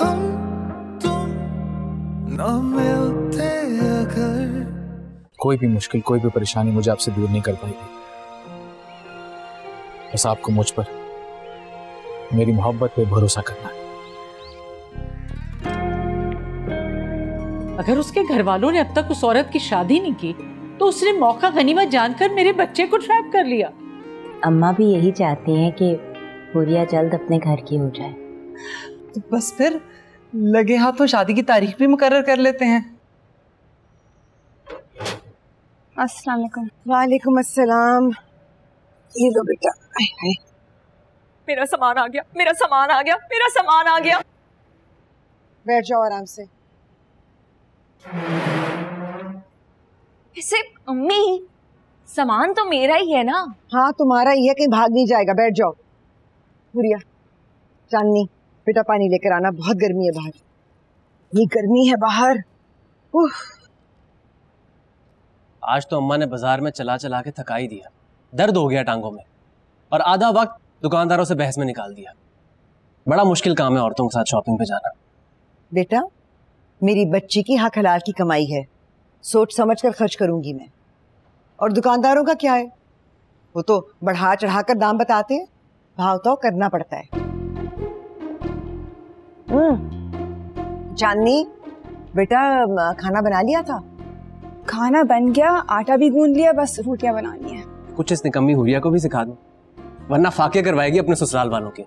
हम तुम न मिलते अगर। कोई भी मुश्किल, कोई भी परेशानी मुझे आपसे दूर नहीं कर पाएगी। बस आपको मुझ पर, मेरी मोहब्बत पे भरोसा करना है। अगर उसके घर वालों ने अब तक उस औरत की शादी नहीं की तो उसने मौका गनीमत जानकर मेरे बच्चे को ट्रैप कर लिया। अम्मा भी यही चाहती हैं कि हुरिया जल्द अपने घर की हो जाए। तो बस फिर लगे हाथों शादी की तारीख भी मुकर्रर कर लेते हैं। अस्सलाम वालेकुम। वालेकुम अस्सलाम। ये लो बेटा। मेरा सामान आ गया, मेरा सामान आ गया, मेरा सामान आ गया। बैठ जाओ आराम से। ऐसे अम्मी, सामान तो मेरा ही है ना? हाँ तुम्हारा ही है, कहीं भाग नहीं जाएगा। बैठ जाओ। हुरिया, चांदनी बेटा पानी लेकर आना, बहुत गर्मी है बाहर। ये गर्मी है बाहर। आज तो अम्मा ने बाजार में चला चला के थका ही दिया, दर्द हो गया टांगों में, और आधा वक्त दुकानदारों से बहस में निकाल दिया। बड़ा मुश्किल काम है औरतों के साथ शॉपिंग पे जाना। बेटा मेरी बच्ची की हक हलाल की कमाई है, सोच समझ कर खर्च करूंगी मैं। और दुकानदारों का क्या है, वो तो बढ़ा चढ़ा कर दाम बताते हैं, भाव तो करना पड़ता है। चांदनी बेटा खाना बना लिया था? खाना बन गया, आटा भी गूंद लिया, बस रोटियां बनानी है। कुछ इस निकम्मी हुरिया को भी सिखा दो, वरना फाके करवाएगी अपने ससुराल वालों के,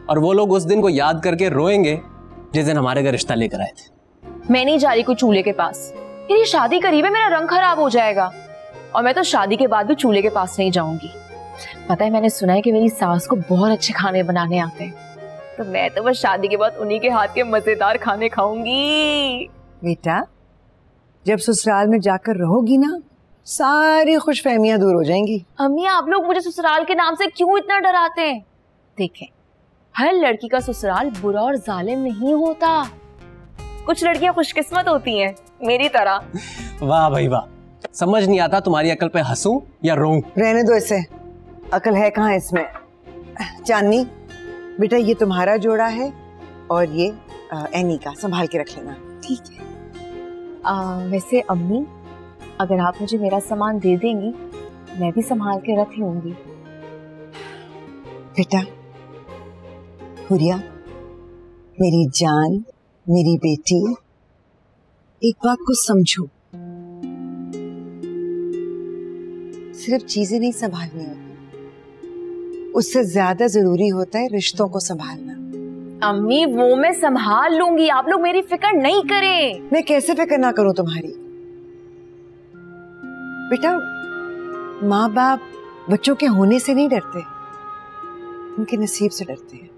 और वो लोग उस दिन को याद करके रोएंगे जिस दिन हमारे घर रिश्ता लेकर आए थे। मैं नहीं जा रही कोई चूल्हे के पास, मेरी शादी करीब है, मेरा रंग खराब हो जाएगा। और मैं तो शादी के बाद भी चूल्हे के पास नहीं जाऊंगी। पता है, मैंने सुना है कि मेरी सास को बहुत अच्छे खाने बनाने आते हैं, तो मैं तो बस शादी के बाद उन्हीं के हाथ के मजेदार खाने खाऊंगी। बेटा जब ससुराल में जाकर रहोगी ना, सारी खुशफहमियां दूर हो जाएंगी। अम्मी आप लोग मुझे ससुराल के नाम से क्यों इतना डराते हैं? देखें, हर लड़की का ससुराल बुरा और जालिम नहीं होता। कुछ लड़कियां खुशकिस्मत होती हैं मेरी तरह। वाह भाई वाह, समझ नहीं आता तुम्हारी अकल पे हंसूं या रोऊं। रहने दो इसे, अकल है कहाँ इसमें। चांदनी बेटा ये तुम्हारा जोड़ा है और ये एनी का, संभाल के रख लेना। ठीक है। वैसे अम्मी, अगर आप मुझे मेरा सामान दे देंगी मैं भी संभाल के रख लूंगी। बेटा हुरिया मेरी जान, मेरी बेटी, एक बात को समझो, सिर्फ चीजें नहीं संभालनी होती, उससे ज्यादा जरूरी होता है रिश्तों को संभालना। अम्मी वो मैं संभाल लूंगी, आप लोग मेरी फिक्र नहीं करें। मैं कैसे फिक्र ना करूं तुम्हारी? बेटा माँ बाप बच्चों के होने से नहीं डरते, उनके नसीब से डरते हैं।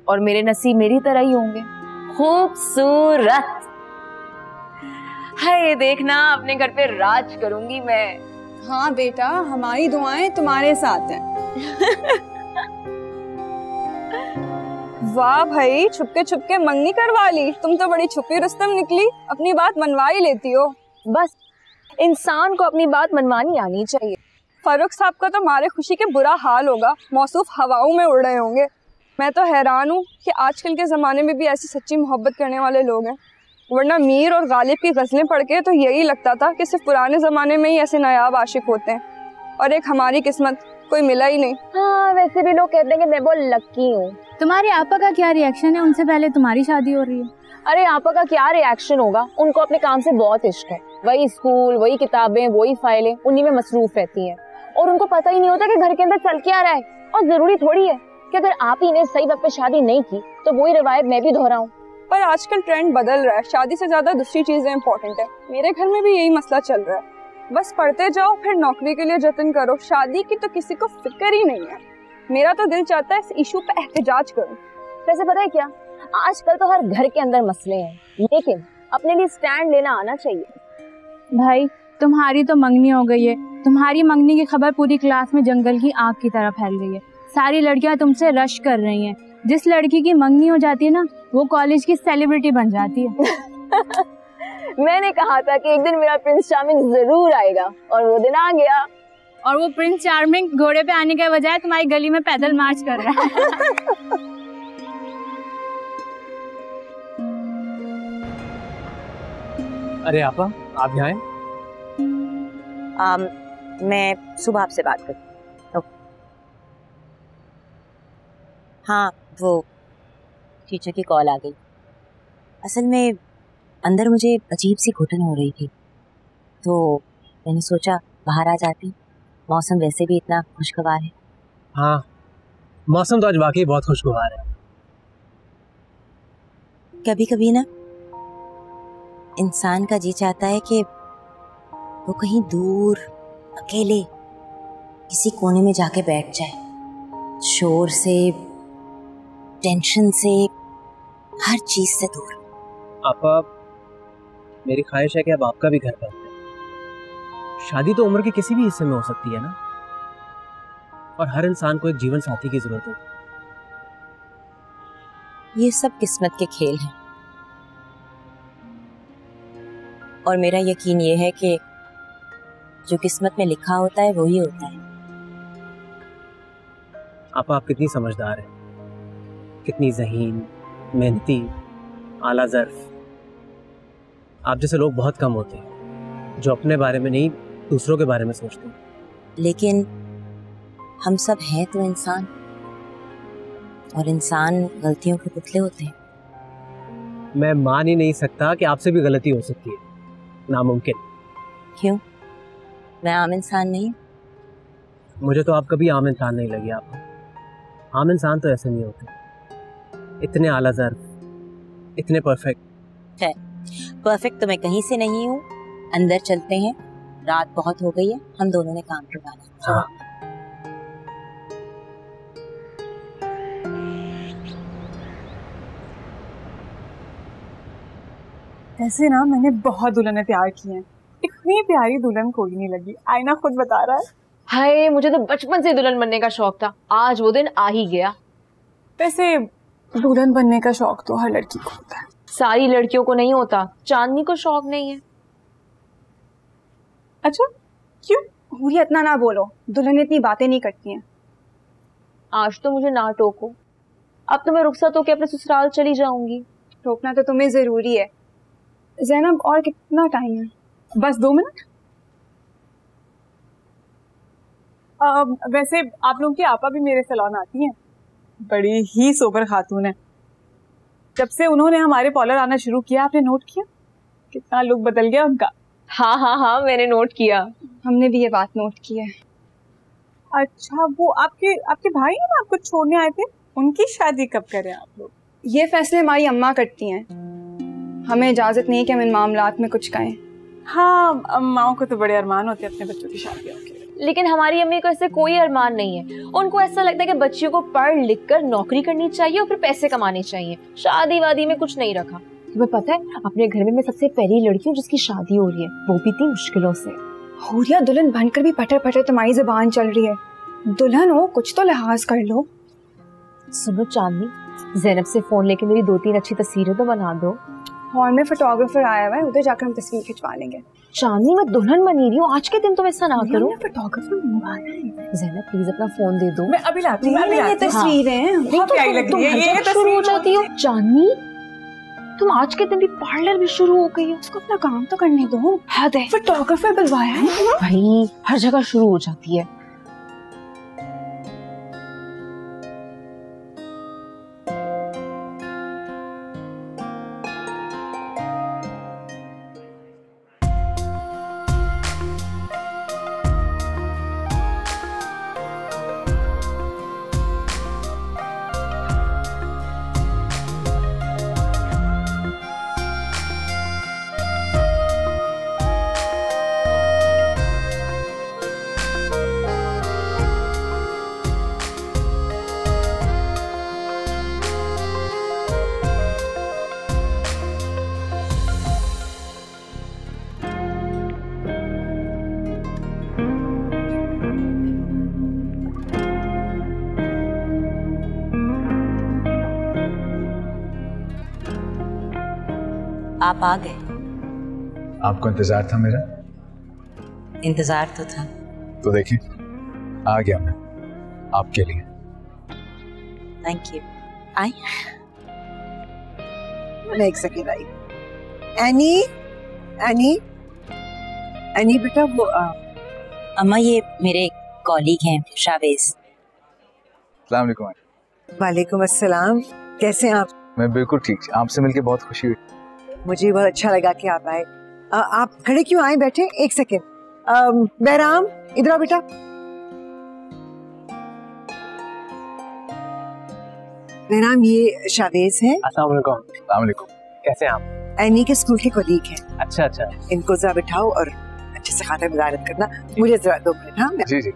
और मेरे नसीब मेरी तरह ही होंगे, खूबसूरत है। देखना अपने घर पे राज करूंगी मैं। हाँ बेटा, हमारी दुआएं तुम्हारे साथ हैं। वाह भाई, छुपके छुपके मंगनी करवा ली, तुम तो बड़ी छुपी रुस्तम निकली, अपनी बात मनवा ही लेती हो। बस इंसान को अपनी बात मनवानी आनी चाहिए। फारूक साहब का तो मारे खुशी के बुरा हाल होगा, मौसूफ हवाओं में उड़ रहे होंगे। मैं तो हैरान हूँ कि आजकल के ज़माने में भी ऐसी सच्ची मोहब्बत करने वाले लोग हैं, वरना मीर और गालिब की गज़लें पढ़ के तो यही लगता था कि सिर्फ पुराने ज़माने में ही ऐसे नायाब आशिक होते हैं, और एक हमारी किस्मत कोई मिला ही नहीं। हाँ, वैसे भी लोग कहते हैं कि मैं बहुत लकी हूँ। तुम्हारे आपा का क्या रिएक्शन है? उनसे पहले तुम्हारी शादी हो रही है। अरे आपा का क्या रिएक्शन होगा, उनको अपने काम से बहुत इश्क है। वही स्कूल, वही किताबें, वही फाइलें, उन्हीं में मसरूफ रहती हैं, और उनको पता ही नहीं होता कि घर के अंदर चल क्या रहा है। और जरूरी थोड़ी है कि अगर आप ही ने सही वक्त पे शादी नहीं की तो वही रिवायत मैं भी दोहराऊं। पर आजकल ट्रेंड बदल रहा है, शादी से ज्यादा दूसरी चीजें इंपॉर्टेंट है। मेरे घर में भी यही मसला चल रहा है, बस पढ़ते जाओ फिर नौकरी के लिए जतन करो, शादी की तो किसी को फिक्र ही नहीं है। मेरा तो दिल चाहता है इस इशू पे एहतजाज करूं। वैसे पता है क्या, आजकल तो हर घर के अंदर मसले हैं, लेकिन अपने लिए स्टैंड लेना आना चाहिए। भाई तुम्हारी तो मंगनी हो गई है, तुम्हारी मंगनी की खबर पूरी क्लास में जंगल की आग की तरह फैल गई है। सारी लड़कियां तुमसे रश कर रही हैं। जिस लड़की की मंगनी हो जाती है ना, वो कॉलेज की सेलिब्रिटी बन जाती है। मैंने कहा था कि एक दिन मेरा प्रिंस चार्मिंग जरूर आएगा, और वो दिन आ गया। और वो प्रिंस चार्मिंग घोड़े पे आने के बजाय तुम्हारी गली में पैदल मार्च कर रहा है। अरे आपा, आप यहाँ आए? मैं सुबह आपसे बात करती हूँ। हाँ, वो टीचर की कॉल आ गई। असल में अंदर मुझे अजीब सी घुटन हो रही थी, तो मैंने सोचा बाहर आ जाती। मौसम वैसे भी इतना खुशगवार है। हाँ, मौसम तो आज वाकई बहुत खुशगवार है। कभी कभी ना इंसान का जी चाहता है कि वो कहीं दूर अकेले किसी कोने में जाके बैठ जाए, शोर से, टेंशन से, हर चीज से दूर। आपा, मेरी ख्वाहिश है कि अब आपका भी घर बन जाए। शादी तो उम्र के किसी भी हिस्से में हो सकती है ना, और हर इंसान को एक जीवन साथी की जरूरत है। ये सब किस्मत के खेल हैं, और मेरा यकीन ये है कि जो किस्मत में लिखा होता है वही होता है। आप कितनी समझदार हैं, कितनी ज़हीन, मेहनती, आला ज़र्फ। आप जैसे लोग बहुत कम होते हैं जो अपने बारे में नहीं दूसरों के बारे में सोचते हैं। लेकिन हम सब हैं तो इंसान, और इंसान गलतियों के पुतले होते हैं। मैं मान ही नहीं सकता कि आपसे भी गलती हो सकती है, नामुमकिन। क्यों? मैं आम इंसान नहीं? मुझे तो आप कभी आम इंसान नहीं लगी। आप आम इंसान तो ऐसे नहीं होते, इतने आला ज़र्फ, इतने परफेक्ट। है, परफेक्ट तो मैं कहीं से नहीं हूँ। अंदर चलते हैं, रात बहुत हो गई है, हम दोनों ने काम करवाना। हाँ। वैसे ना मैंने बहुत दुल्हनें तैयार की हैं, इतनी प्यारी दुल्हन कोई नहीं लगी। आईना खुद बता रहा है। हाय, मुझे तो बचपन से दुल्हन बनने का शौक था, आज वो दिन आ ही गया। वैसे दुल्हन बनने का शौक तो हर लड़की को होता है। सारी लड़कियों को नहीं होता, चांदनी को शौक नहीं है। अच्छा, क्यों? हुरिया इतना ना बोलो, दुल्हन इतनी बातें नहीं करती हैं। आज तो मुझे ना टोको, अब तो मैं रुखसत होके अपने ससुराल चली जाऊंगी। टोकना तो तुम्हें जरूरी है। ज़ैनब, और कितना टाइम है? बस 2 मिनट। वैसे आप लोगों की आपा भी मेरे सैलून आती हैं, बड़ी ही सोबर खातून है। जब से उन्होंने हमारे पार्लर आना शुरू किया, आपने नोट किया कितना लुक बदल गया उनका? हाँ हाँ हाँ, मैंने नोट किया। हमने भी ये बात नोट की है। अच्छा, वो आपके भाई है ना, आपको छोड़ने आए थे, उनकी शादी कब करें आप लोग? ये फैसले हमारी अम्मा करती हैं, हमें इजाजत नहीं है कि हम इन मामलात में कुछ कहें। हाँ, अम्माओं को तो बड़े अरमान होते हैं अपने बच्चों की शादियों के। लेकिन हमारी अम्मी को ऐसे कोई अरमान नहीं है। उनको ऐसा लगता है कि बच्चियों को पढ़ लिख कर नौकरी करनी चाहिए और फिर पैसे कमाने चाहिए। शादी वादी में कुछ नहीं रखा। तुम्हें पता है, अपने घर में मैं सबसे पहली लड़की हूँ जिसकी शादी हो रही है, वो भी इतनी मुश्किलों से। हुरिया, दुल्हन बनकर भी पटर पटर तुम्हारी जुबान चल रही है। दुल्हन हो, कुछ तो लिहाज कर लो। सुनो चांदनी, ज़ैनब से फोन लेके मेरी 2-3 अच्छी तस्वीरें तो बना दो। हॉल में फोटोग्राफर आया हुआ है, उधर जाकर हम तस्वीर खिंचवा लेंगे। चांदनी, मैं दुल्हन बनी रही हूँ, आज के दिन तुम ऐसा ना करो। फोटोग्राफर मंगवाना है। ज़ैनब प्लीज अपना फोन दे दो। मैं अभी लाती हूँ। ये तस्वीरें बहुत प्यारी लग रही है। ये शुरू हो जाती हो चांदनी, तुम आज के दिन भी पार्लर भी शुरू हो गई हो। उसको अपना काम तो करने दो। हद है, फोटोग्राफर बुलवाया है भाई, हर जगह शुरू हो जाती है। आप आ गए। आपको इंतजार था मेरा? इंतजार तो था। तो देखिए, आ गया मैं आपके लिए। Thank you. आई एक सेकेंड आई। एनी, एनी, एनी बेटा वो अम्मा ये मेरे कॉलीग हैं शावेज। अस्सलाम वालेकुम। वालेकुम अस्सलाम, कैसे हैं आप? मैं बिल्कुल ठीक, आपसे मिलके बहुत खुशी हुई। मुझे बहुत अच्छा लगा कि आप आए। आप खड़े क्यों आए? बैठे एक सेकेंड। बहराम इधर आओ बेटा। बहराम ये शावेज हैं। अस्सलाम वालेकुम। अस्सलाम वालेकुम। कैसे हैं आप? एनी के स्कूल के कलीग हैं। अच्छा अच्छा। इनको जरा बिठाओ और अच्छे से खातिर मुबारक करना। मुझे जरा 2 मिनट। हाँ जी जी।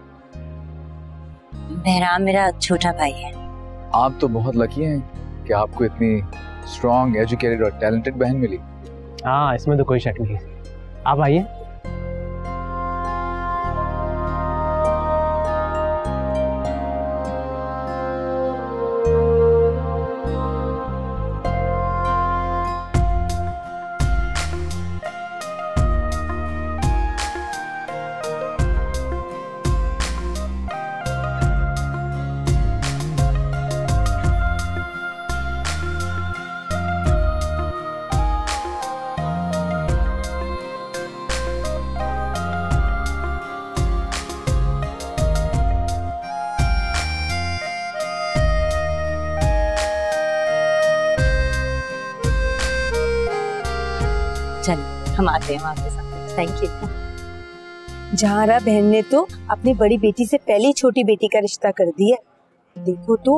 बहराम मेरा छोटा भाई है। आप तो बहुत लकी हैं कि आपको इतनी स्ट्रॉन्ग, एजुकेटेड और टैलेंटेड बहन मिली। हाँ, इसमें तो कोई शक नहीं। आप आइए। चल हम आते हैं आपके साथ। Thank you. जहारा बहन ने तो अपनी बड़ी बेटी से पहले छोटी बेटी का रिश्ता कर दिया। देखो तो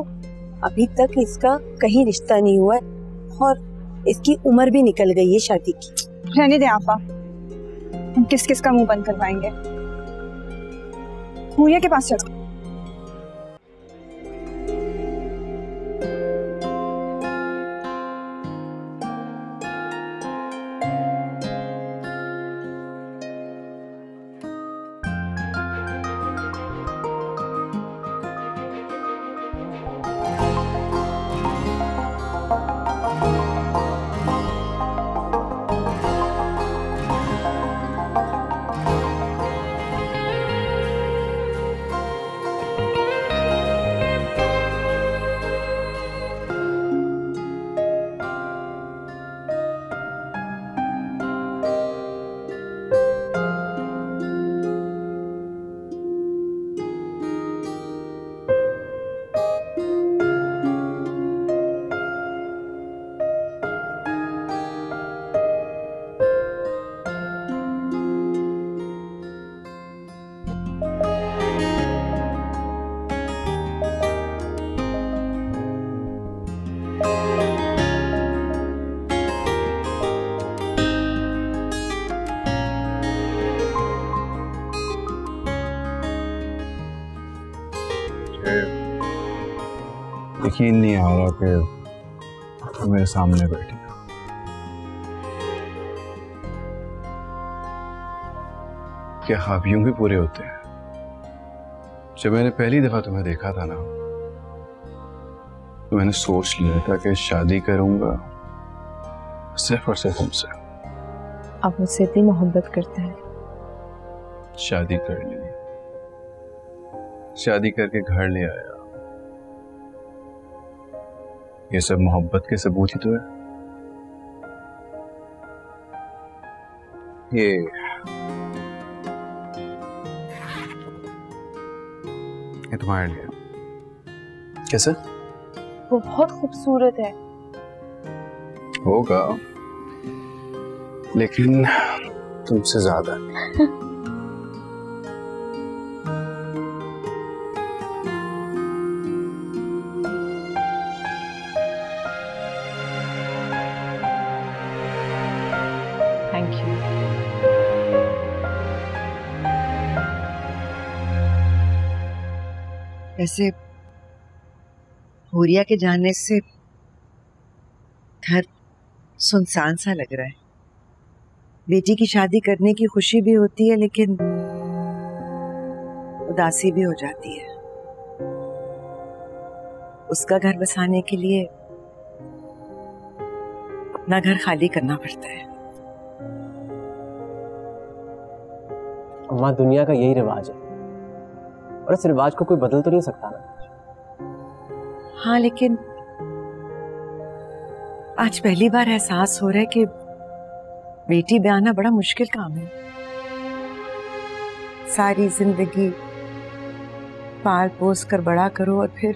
अभी तक इसका कहीं रिश्ता नहीं हुआ है और इसकी उम्र भी निकल गई है शादी की। रहने दें आपा, हम किस किस का मुंह बंद करवाएंगे। हुरिया के पास चलो। यकीन नहीं आ रहा कि मेरे सामने बैठी हो। क्या ख्वाब यूं भी पूरे होते हैं? जब मैंने पहली दफा तुम्हें देखा था ना, तो मैंने सोच लिया था कि शादी करूंगा सिर्फ और सिर्फ तुमसे। आप मुझसे इतनी मोहब्बत करते हैं। शादी कर ली, शादी करके घर ले आया। ये सब मोहब्बत के सबूत ही तो है। ये तुम्हारे लिए। कैसे? वो बहुत खूबसूरत है। होगा, लेकिन तुमसे ज्यादा। Thank you. वैसे हुरिया के जाने से घर सुनसान सा लग रहा है। बेटी की शादी करने की खुशी भी होती है, लेकिन उदासी भी हो जाती है। उसका घर बसाने के लिए अपना घर खाली करना पड़ता है। अम्मा, दुनिया का यही रिवाज है और इस रिवाज को कोई बदल तो नहीं सकता ना। हाँ, लेकिन आज पहली बार एहसास हो रहा है कि बेटी ब्याहना बड़ा मुश्किल काम है। सारी जिंदगी पाल पोस कर बड़ा करो और फिर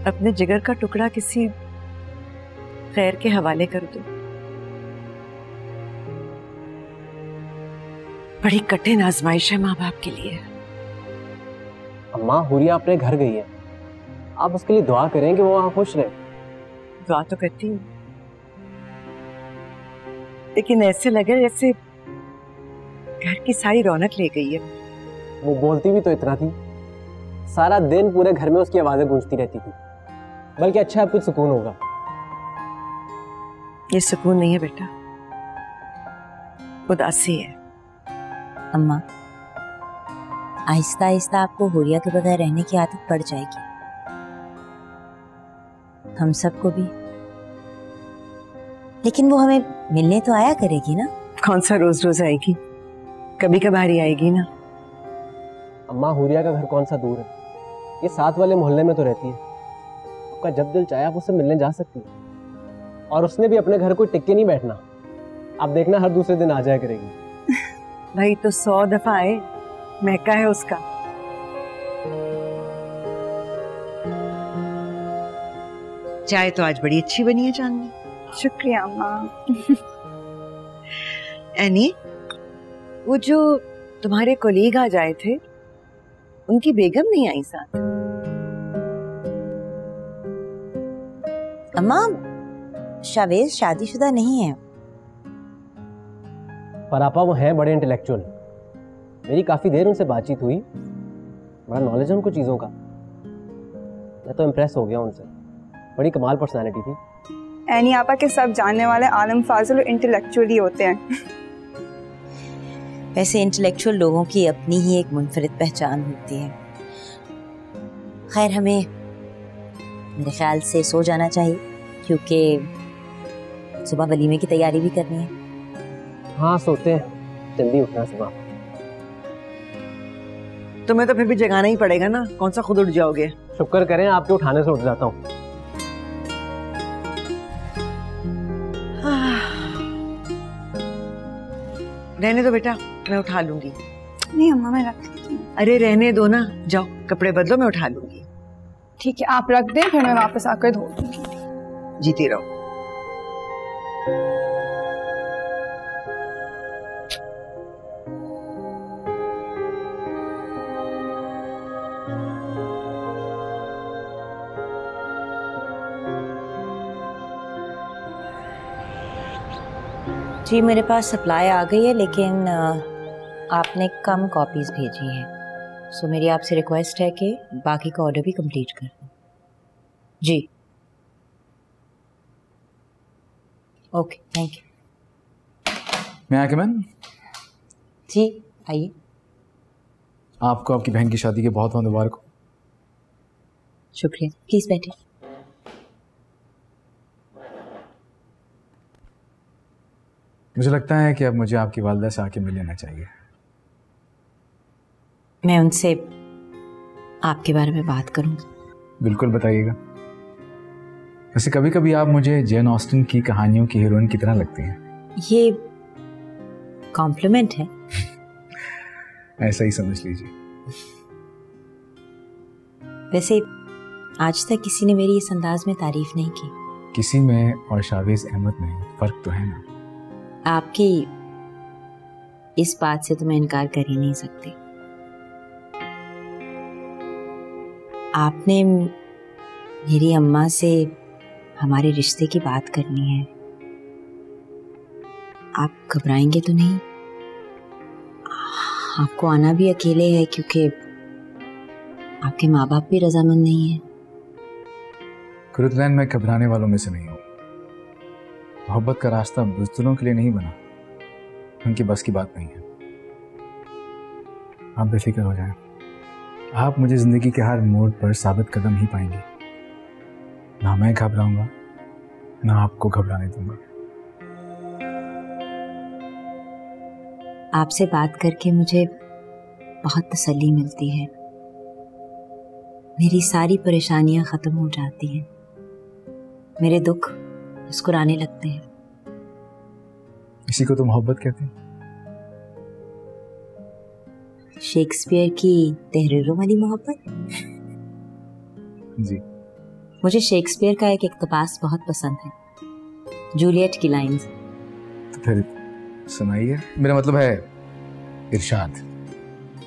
अपने जिगर का टुकड़ा किसी गैर के हवाले कर दो। बड़ी कठिन आजमाइश है माँ बाप के लिए। अम्मा, हुरिया अपने घर गई है, आप उसके लिए दुआ करें कि वो वहां खुश रहे। दुआ तो करती हूँ, लेकिन ऐसे लगे जैसे घर की सारी रौनक ले गई है। वो बोलती भी तो इतना थी, सारा दिन पूरे घर में उसकी आवाजें गूंजती रहती थी। बल्कि अच्छा अब कुछ सुकून होगा। ये सुकून नहीं है बेटा, उदासी है। अम्मा, आहिस्ता आहिस्ता आपको हुरिया के बगैर रहने की आदत पड़ जाएगी, हम सबको भी। लेकिन वो हमें मिलने तो आया करेगी ना? कौन सा रोज रोज आएगी, कभी कभार ही आएगी ना। अम्मा, हुरिया का घर कौन सा दूर है, ये साथ वाले मोहल्ले में तो रहती है। आपका जब दिल चाहे आप उससे मिलने जा सकती है। और उसने भी अपने घर कोई टिक के नहीं बैठना, आप देखना हर दूसरे दिन आ जाया करेगी। भाई तो 100 दफा आए, महका है उसका। चाय तो आज बड़ी अच्छी बनी है जानवी। शुक्रिया अम्मा। एनी, वो जो तुम्हारे कोलीग आज आए थे, उनकी बेगम नहीं आई साथ? अम्मा, शावेज शादीशुदा नहीं है। पर आपा वो हैं बड़े इंटेलेक्चुअल। मेरी काफी देर उनसे बातचीत हुई, बड़ा नॉलेज है उनको चीजों का। मैं तो इम्प्रेस हो गया उनसे, बड़ी कमाल पर्सनालिटी थी। एनी आपा के सब जानने वाले आलम फाजिल और इंटेलेक्चुअल ही होते हैं। वैसे इंटेलेक्चुअल लोगों की अपनी ही एक मुनफरिद पहचान होती है। खैर, हमें मेरे ख्याल से सो जाना चाहिए, क्योंकि सुबह वलीमे की तैयारी भी करनी है। हाँ, सोते हैं, जल्दी उठना सुबह। तुम्हें तो फिर भी जगाना ही पड़ेगा ना, कौन सा खुद उठ जाओगे। शुक्र करें आपके उठाने से उठ जाता हूँ। रहने दो बेटा, मैं उठा लूंगी। नहीं अम्मा, मैं रख लेती हूँ। अरे रहने दो ना, जाओ कपड़े बदलो, मैं उठा लूंगी। ठीक है, आप रख दें, फिर मैं वापस आकर धो दूंगी। जीती रहो। जी, मेरे पास सप्लाई आ गई है, लेकिन आपने कम कॉपीज भेजी हैं, सो मेरी आपसे रिक्वेस्ट है कि बाकी का ऑर्डर भी कंप्लीट कर दें। जी, ओके, थैंक यू। मैं आके मैन? जी आइए। आपको आपकी बहन की शादी के बहुत बहुत मुबारक हो। शुक्रिया, प्लीज बैठिए। मुझे लगता है कि अब मुझे आपकी वालिदा से आके मिल लेना चाहिए। मैं उनसे आपके बारे में बात करूंगी। बिल्कुल, बताइएगा। वैसे कभी कभी आप मुझे जेन ऑस्टिन की कहानियों की हीरोइन की तरह लगती हैं। ये कॉम्प्लीमेंट है। ऐसा ही समझ लीजिए। वैसे आज तक किसी ने मेरी इस अंदाज में तारीफ नहीं की। किसी में और शावेज अहमद में फर्क तो है ना। आपकी इस बात से तो मैं इनकार कर ही नहीं सकती। आपने मेरी अम्मा से हमारे रिश्ते की बात करनी है। आप घबराएंगे तो नहीं? आपको आना भी अकेले है, क्योंकि आपके माँ बाप भी रजामंद नहीं है। कुरुतलैन, मैं घबराने वालों में से नहीं हूँ। मोहब्बत का रास्ता बुज़दिलों के लिए नहीं बना, उनकी बस की बात नहीं है। आप बेफिक्र हो जाएं। आप मुझे जिंदगी के हर मोड़ पर साबित कदम ही पाएंगे। ना मैं घबराऊंगा, ना आपको घबराने दूंगा। आपसे बात करके मुझे बहुत तसल्ली मिलती है। मेरी सारी परेशानियां खत्म हो जाती हैं। मेरे दुख मुस्कुराने लगते हैं। इसी को तो मोहब्बत कहते हैं। शेक्सपियर की तहरीरों वाली मोहब्बत। जी, मुझे शेक्सपियर का एक इक़्तिबास बहुत पसंद है, जूलियट की लाइंस। तो फिर सुनाइए। मेरा मतलब है इरशाद।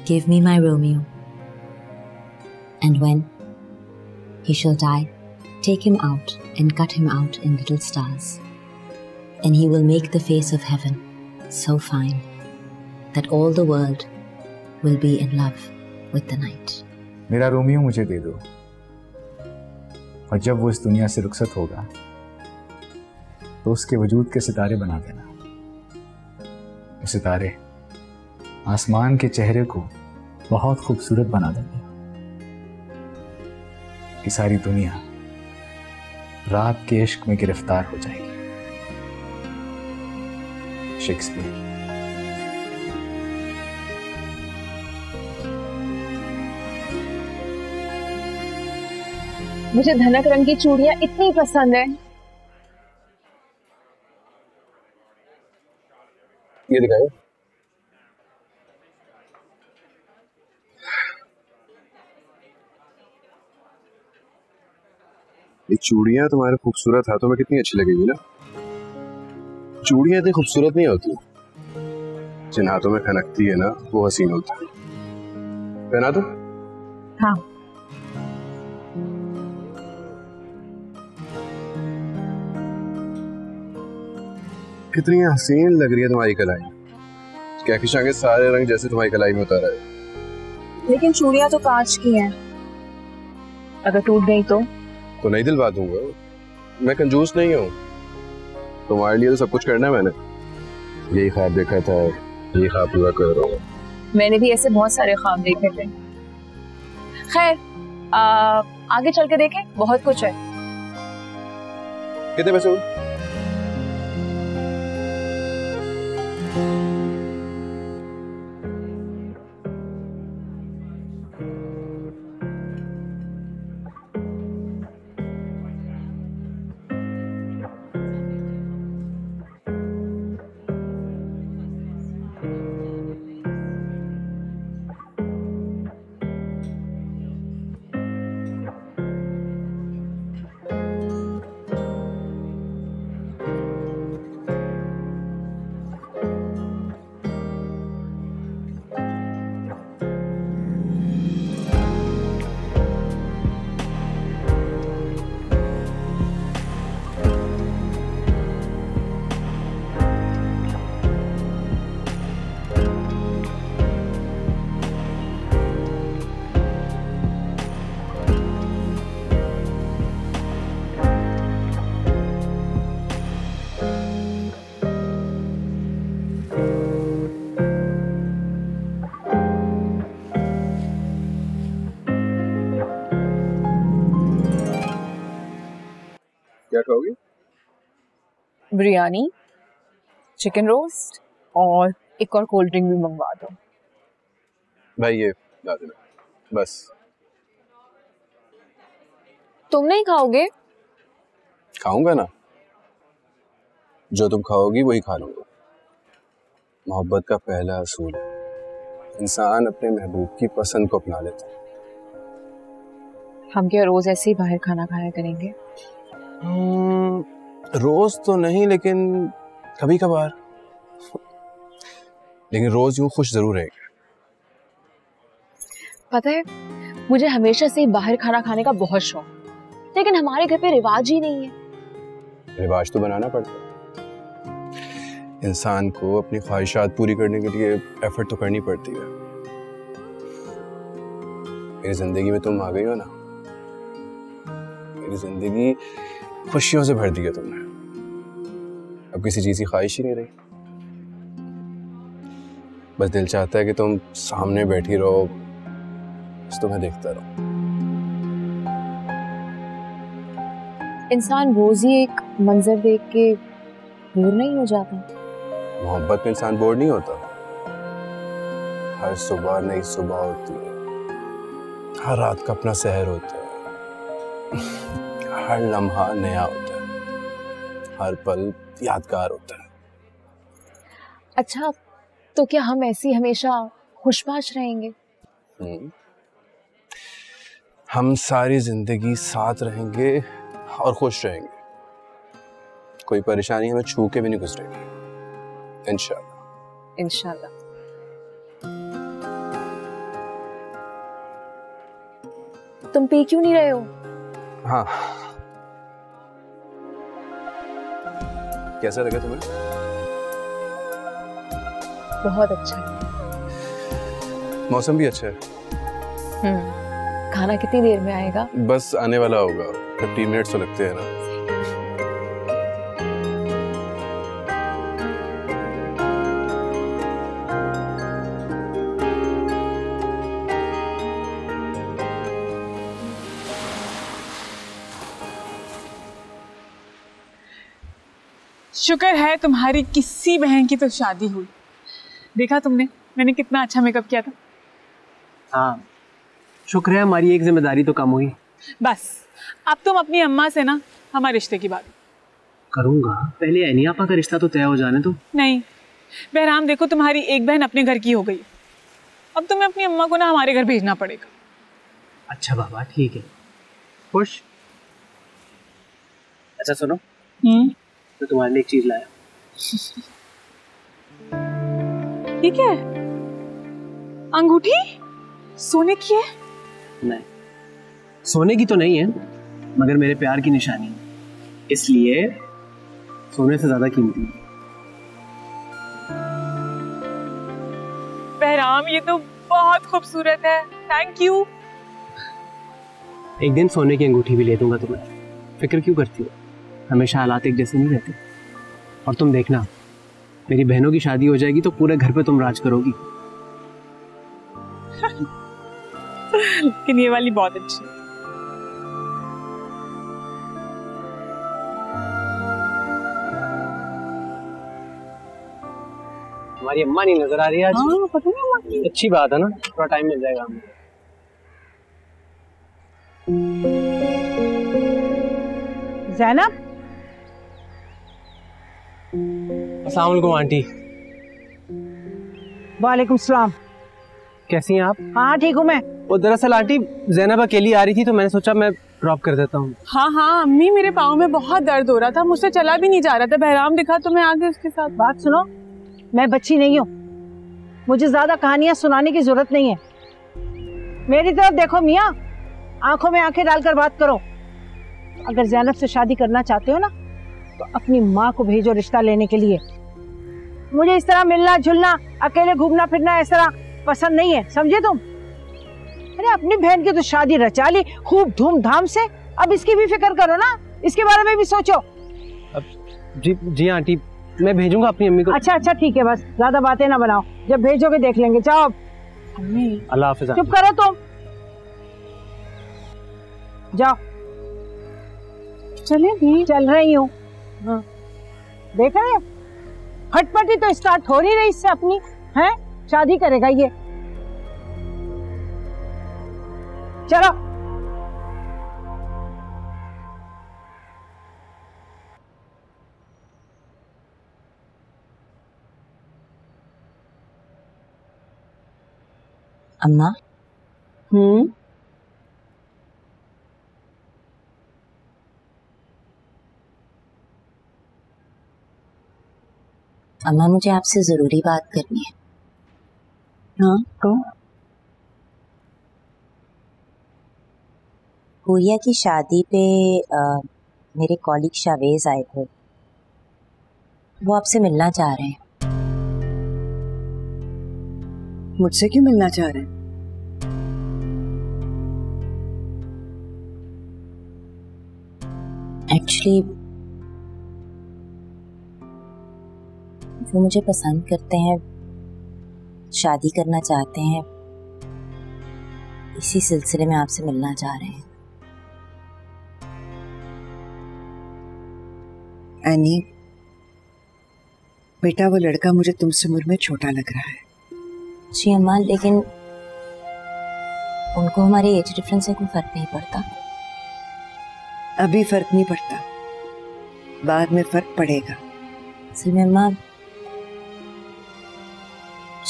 Give me my Romeo, and when he shall die, take him out and cut him out in little stars, and he will make the face of heaven so fine that all the world will be in love with the night. मेरा Romeo मुझे दे दो, और जब वो इस दुनिया से रुखसत होगा तो उसके वजूद के सितारे बना देना। वो सितारे आसमान के चेहरे को बहुत खूबसूरत बना देंगे कि सारी दुनिया रात के इश्क में गिरफ्तार हो जाएगी। शेक्सपियर। मुझे धनक रंग की चूड़ियां इतनी पसंद है। ये दिखाओ। ये चूड़ियां तुम्हारे खूबसूरत हाथों में कितनी अच्छी लगेगी ना। चूड़ियां इतनी खूबसूरत नहीं होती, जिन हाथों में खनकती है ना वो हसीन होता है। पहना दो। हाँ। कितनी हसीन लग रही है तुम्हारी कलाई। कहकशां के सारे रंग जैसे तुम्हारी कलाई में उतारा है। लेकिन चूड़ियां तो कांच की हैं, अगर टूट गई तो नहीं दिलवा दूंगा। मैं कंजूस नहीं हूँ, तुम्हारे लिए तो सब कुछ करना है मैंने। यही ख्वाब देखा था, यही ख्वाब पूरा कर रहा हूँ। मैंने भी ऐसे बहुत सारे ख्वाब देखे थे। खैर आगे चल के देखें, बहुत कुछ है। कितने पैसे हुए? क्या खाओगी? बिरयानी, चिकन रोस्ट और एक और कोल्ड ड्रिंक भी मंगवा दो। भाई ये ला देना बस। तुम नहीं खाओगे? खाऊंगा ना, जो तुम खाओगी वही खा लूंगा। मोहब्बत का पहला असूल है, इंसान अपने महबूब की पसंद को अपना लेता है। हम क्या रोज ऐसे ही बाहर खाना खाया करेंगे? रोज तो नहीं, लेकिन कभी कभार। लेकिन रोज यूं खुश जरूर रहेंगे। पता है, मुझे हमेशा से बाहर खाना खाने का बहुत शौक, लेकिन हमारे घर पे रिवाज ही नहीं है। रिवाज तो बनाना पड़ता है। इंसान को अपनी ख्वाहिशात पूरी करने के लिए एफर्ट तो करनी पड़ती है। मेरी जिंदगी में तुम आ गई हो ना, मेरी जिंदगी खुशियों से भर दी है तुमने। अब किसी चीज की ख्वाहिश ही नहीं रही, बस दिल चाहता है कि तुम सामने बैठी रहो, बस तुम्हें देखता रहो। इंसान रोज ही एक मंजर देख के बोर नहीं हो जाता? मोहब्बत में इंसान बोर नहीं होता। हर सुबह नई सुबह होती है, हर रात का अपना सहर होता है, हर लम्हा नया होता है, हर पल यादगार होता है। अच्छा, तो क्या हम ऐसी हमेशा खुशबाश रहेंगे? हम सारी जिंदगी साथ रहेंगे और खुश रहेंगे, कोई परेशानी हमें छू के भी नहीं गुजरेगी, इंशाल्लाह। इंशाल्लाह। तुम पी क्यों नहीं रहे हो? हाँ, कैसा लगा तुम्हें? बहुत अच्छा। मौसम भी अच्छा है। खाना कितनी देर में आएगा? बस आने वाला होगा, 15 मिनट्स तो लगते हैं ना। शुक्र है तुम्हारी किसी बहन की तो शादी हुई। देखा तुमने मैंने कितना अच्छा मेकअप किया था। हाँ, शुक्र है हमारी एक जिम्मेदारी तो कम हुई। बस अब तुम अपनी अम्मा से ना हमारे रिश्ते की बात करूंगा, पहले एनी आपा का रिश्ता तो तय हो जाने दो। नहीं बहराम, देखो तुम्हारी एक बहन अपने घर की हो गई, अब तुम्हें अपनी अम्मा को ना हमारे घर भेजना पड़ेगा। अच्छा बाबा ठीक है, खुश। अच्छा सुनो, तो तुम्हारे लिए एक चीज लाया। ठीक है, अंगूठी सोने की है? नहीं, सोने की तो नहीं है, मगर मेरे प्यार की निशानी है, इसलिए सोने से ज्यादा कीमती है। बहराम ये तो बहुत खूबसूरत है, थैंक यू। एक दिन सोने की अंगूठी भी ले दूंगा तुम्हें, फिक्र क्यों करती हो? हमेशा हालात एक जैसे नहीं रहते। और तुम देखना, मेरी बहनों की शादी हो जाएगी तो पूरे घर पे तुम राज करोगी। लेकिन ये वाली बहुत अच्छी है। हमारी अम्मा नहीं नजर आ रही है आज। हाँ, पता नहीं अम्मा। अच्छी बात है ना, थोड़ा टाइम मिल जाएगा हमें। ज़ैनब, अस्सलाम वालेकुम आंटी। वालेकुम सलाम। कैसी हैं आप? हाँ ठीक हूँ मैं। वो दरअसल आंटी ज़ैनब अकेली आ रही थी तो मैंने सोचा मैं ड्रॉप कर देता हूँ। हाँ हाँ अम्मी, मेरे पाँव में बहुत दर्द हो रहा था, मुझसे चला भी नहीं जा रहा था। बहराम दिखा तो मैं आ गई उसके साथ। बात सुनो, मैं बच्ची नहीं हूँ, मुझे ज्यादा कहानियां सुनाने की जरूरत नहीं है। मेरी तरफ देखो मियाँ, आंखों में आंखें डालकर बात करो। अगर ज़ैनब से शादी करना चाहते हो ना तो अपनी माँ को भेजो रिश्ता लेने के लिए। मुझे इस तरह मिलना जुलना, अकेले घूमना फिरना इस तरह पसंद नहीं है, समझे तुम? अरे अपनी बहन की तो शादी रचा ली खूब धूमधाम से, अब इसकी भी फिक्र करो ना, इसके बारे में भी सोचो। जी जी आंटी, मैं भेजूंगा अपनी अम्मी को। अच्छा अच्छा ठीक है, बस ज्यादा बातें ना बनाओ, जब भेजोगे देख लेंगे। जाओ अम्मी। अल्लाह हाफिज़। चुप करो तुम, जाओ। चले भी चल रही हूँ। हाँ। देख रहे हो, फटफटी तो स्टार्ट हो नहीं रही इससे अपनी, है? शादी करेगा ये। चलो अम्मा। अम्मा मुझे आपसे जरूरी बात करनी है। हाँ तो पूरिया की शादी पे मेरे कॉलीग शावेज आए थे, वो आपसे मिलना चाह रहे हैं। मुझसे क्यों मिलना चाह रहे हैं? एक्चुअली वो मुझे पसंद करते हैं, शादी करना चाहते हैं, इसी सिलसिले में आपसे मिलना चाह रहे हैं। एनी, बेटा वो लड़का मुझे तुमसे उम्र में छोटा लग रहा है। जी अम्मा, लेकिन उनको हमारी एज डिफरेंस से कोई फर्क नहीं पड़ता। अभी फर्क नहीं पड़ता, बाद में फर्क पड़ेगा। असल में अम्मा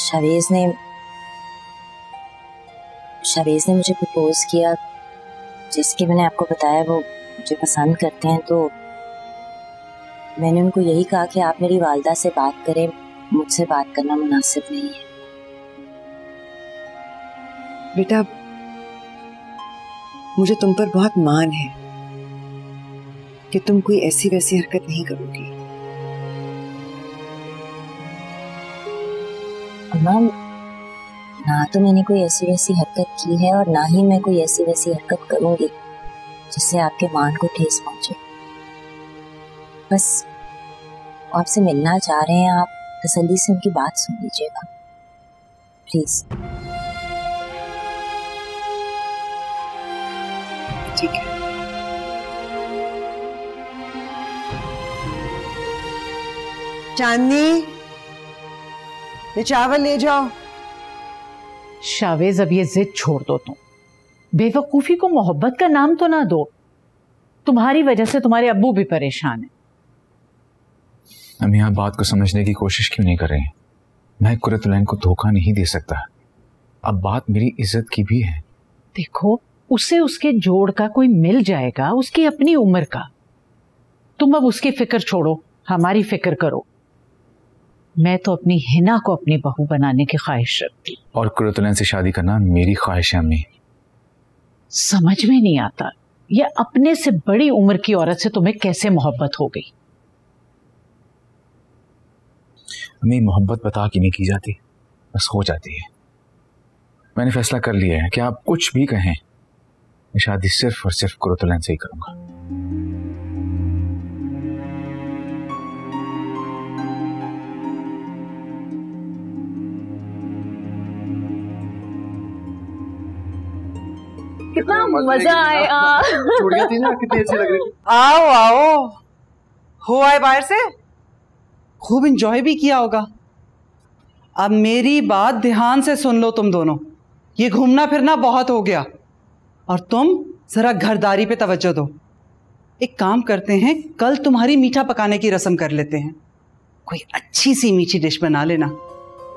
शावेज ने मुझे प्रपोज किया, जिसकी मैंने आपको बताया वो मुझे पसंद करते हैं, तो मैंने उनको यही कहा कि आप मेरी वालिदा से बात करें, मुझसे बात करना मुनासिब नहीं है। बेटा, मुझे तुम पर बहुत मान है कि तुम कोई ऐसी वैसी हरकत नहीं करोगी। अम्मा, ना तो मैंने कोई ऐसी वैसी हरकत की है और ना ही मैं कोई ऐसी वैसी हरकत करूंगी जिससे आपके मान को ठेस पहुंचे। बस आपसे मिलना चाह रहे हैं, आप तसल्ली से उनकी बात सुन लीजिएगा प्लीज। ठीक है। चांदनी, ये चावल ले जाओ। शावेज, अब ये जिद छोड़ दो तुम। बेवकूफी को मोहब्बत का नाम तो ना दो। तुम्हारी वजह से तुम्हारे अब्बू भी परेशान हैं। अम्मी, आप बात को समझने की कोशिश क्यों नहीं कर रहे हैं? मैं कुरतुलैन को धोखा नहीं दे सकता। अब बात मेरी इज्जत की भी है। देखो, उसे उसके जोड़ का कोई मिल जाएगा, उसकी अपनी उम्र का। तुम अब उसकी फिक्र छोड़ो, हमारी फिक्र करो। मैं तो अपनी हिना को अपनी बहू बनाने की ख्वाहिश रखती, और कुरतुलैन से शादी करना मेरी ख्वाहिश है अम्मी। समझ में नहीं आता ये अपने से बड़ी उम्र की औरत से तुम्हें कैसे मोहब्बत हो गई। अम्मी, मोहब्बत बता के नहीं की जाती, बस हो जाती है। मैंने फैसला कर लिया है कि आप कुछ भी कहें, मैं शादी सिर्फ और सिर्फ कुरतुलैन से ही करूंगा। कितना मजा आया। चूड़ियां थी ना, कितनी अच्छी लग रही थी। आओ आओ, हो आए बाहर से, खूब एंजॉय भी किया होगा। अब मेरी बात ध्यान से सुन लो तुम दोनों, ये घूमना फिरना बहुत हो गया और तुम जरा घरदारी पे तवज्जो दो। एक काम करते हैं, कल तुम्हारी मीठा पकाने की रस्म कर लेते हैं। कोई अच्छी सी मीठी डिश बना लेना,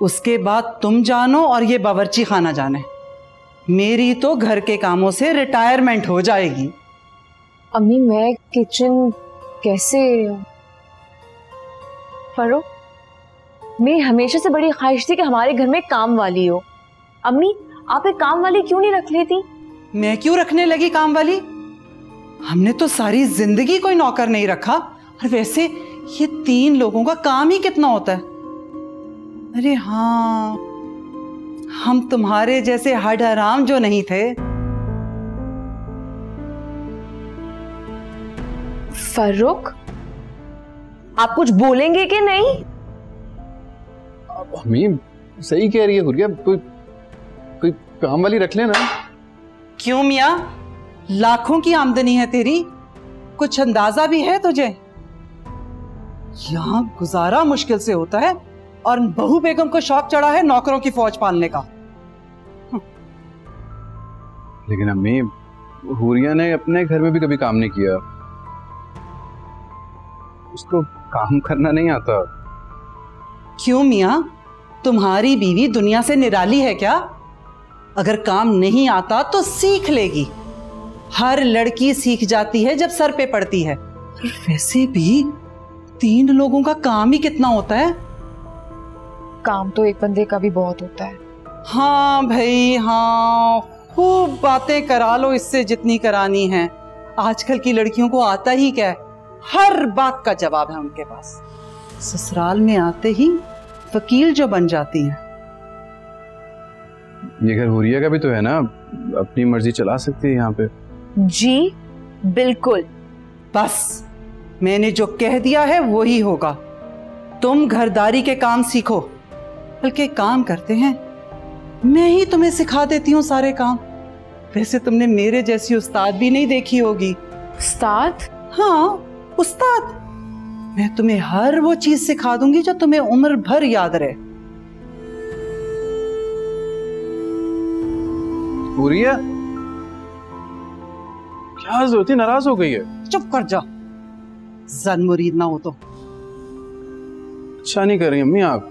उसके बाद तुम जानो और ये बावर्ची खाना जाने। मेरी तो घर के कामों से रिटायरमेंट हो जाएगी। अम्मी, मैं किचन कैसे? फरो, मेरी हमेशा से बड़ी ख्वाहिश थी कि हमारे घर में काम वाली हो। अम्मी, आप एक काम वाली क्यों नहीं रख लेती? मैं क्यों रखने लगी काम वाली? हमने तो सारी जिंदगी कोई नौकर नहीं रखा। और वैसे ये 3 लोगों का काम ही कितना होता है। अरे हाँ, हम तुम्हारे जैसे हड हराम जो नहीं थे। फर्रुख, आप कुछ बोलेंगे कि नहीं? अम्मी सही कह रही है हुरिया, कोई काम वाली रख लेना। क्यों मियाँ, लाखों की आमदनी है तेरी, कुछ अंदाजा भी है तुझे? यहाँ गुजारा मुश्किल से होता है और बहू बेगम को शौक चढ़ा है नौकरों की फौज पालने का। लेकिन अम्मी, हुरिया ने अपने घर में भी कभी काम नहीं किया, उसको काम करना नहीं आता। क्यों मियाँ, तुम्हारी बीवी दुनिया से निराली है क्या? अगर काम नहीं आता तो सीख लेगी। हर लड़की सीख जाती है जब सर पे पड़ती है। वैसे भी 3 लोगों का काम ही कितना होता है। काम तो एक बंदे का भी बहुत होता है। हाँ भाई हाँ, खूब बातें करा लो इससे जितनी करानी है। आजकल की लड़कियों को आता ही क्या है, हर बात का जवाब है उनके पास। ससुराल में आते ही वकील जो बन जाती हैं। ये घर हुरिया का भी तो है ना, अपनी मर्जी चला सकती है यहाँ पे। जी बिल्कुल। बस मैंने जो कह दिया है वो ही होगा। तुम घरदारी के काम सीखो, बल्कि काम करते हैं मैं ही तुम्हें सिखा देती हूँ सारे काम। वैसे तुमने मेरे जैसी उस्ताद भी नहीं देखी होगी। उस्ताद? हाँ उस्ताद। मैं तुम्हें हर वो चीज सिखा दूंगी जो तुम्हें उम्र भर याद रहे। हुरिया क्या जरूरत है, नाराज हो गई है? चुप कर जा, जन मुरीद ना हो तो। अच्छा नहीं कर रही अम्मी आप।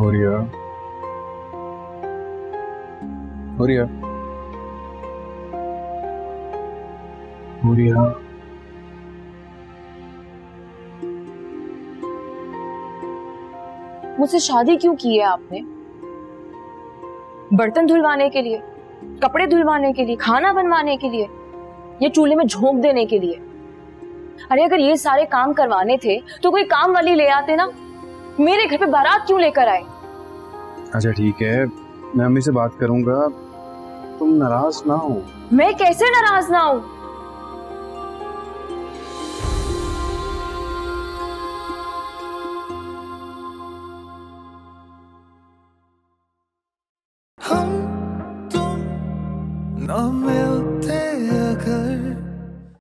हुरिया, हुरिया, हुरिया। मुझसे शादी क्यों की है आपने? बर्तन धुलवाने के लिए, कपड़े धुलवाने के लिए, खाना बनवाने के लिए, या चूल्हे में झोंक देने के लिए? अरे अगर ये सारे काम करवाने थे तो कोई काम वाली ले आते ना। मेरे घर पे बारात क्यों लेकर आए? अच्छा ठीक है, मैं अम्मी से बात करूंगा, तुम नाराज ना हो। मैं कैसे नाराज ना हूं? हम तुम न मिलते अगर